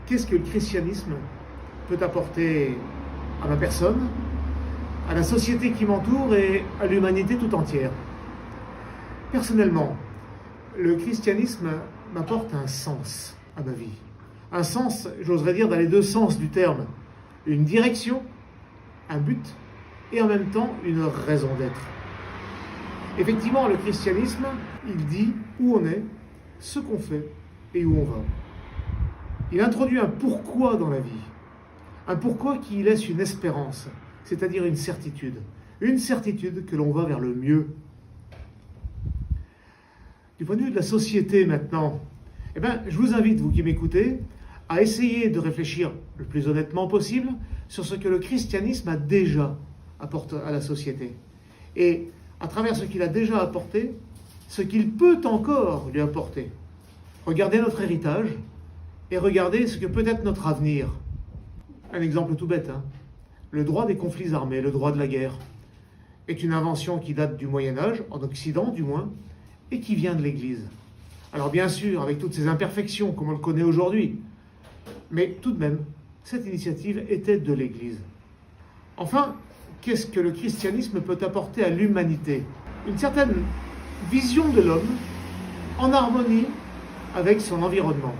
Qu'est-ce que le christianisme peut apporter à ma personne, à la société qui m'entoure et à l'humanité tout entière? Personnellement, le christianisme m'apporte un sens à ma vie. Un sens, j'oserais dire, dans les deux sens du terme. Une direction, un but, et en même temps une raison d'être. Effectivement, le christianisme, il dit où on est, ce qu'on fait et où on va. Il introduit un pourquoi dans la vie. Un pourquoi qui laisse une espérance, c'est-à-dire une certitude. Une certitude que l'on va vers le mieux. Du point de vue de la société maintenant, je vous invite, vous qui m'écoutez, à essayer de réfléchir le plus honnêtement possible sur ce que le christianisme a déjà apporté à la société. Et à travers ce qu'il a déjà apporté, ce qu'il peut encore lui apporter. Regardez notre héritage et regardez ce que peut être notre avenir. Un exemple tout bête, Le droit des conflits armés, le droit de la guerre, est une invention qui date du Moyen-Âge, en Occident du moins, et qui vient de l'Église. Alors bien sûr, avec toutes ses imperfections, comme on le connaît aujourd'hui, mais tout de même, cette initiative était de l'Église. Enfin, qu'est-ce que le christianisme peut apporter à l'humanité? Une certaine vision de l'homme en harmonie avec son environnement.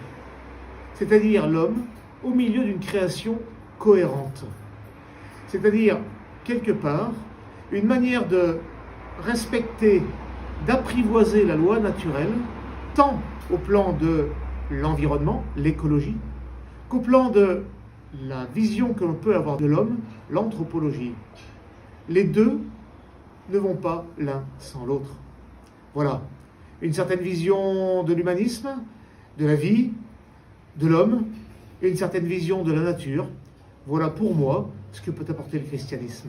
C'est-à-dire l'homme au milieu d'une création cohérente. C'est-à-dire, quelque part, une manière de respecter, d'apprivoiser la loi naturelle, tant au plan de l'environnement, l'écologie, qu'au plan de la vision que l'on peut avoir de l'homme, l'anthropologie. Les deux ne vont pas l'un sans l'autre. Voilà, une certaine vision de l'humanisme, de la vie, de l'homme, et une certaine vision de la nature. Voilà pour moi ce que peut apporter le christianisme.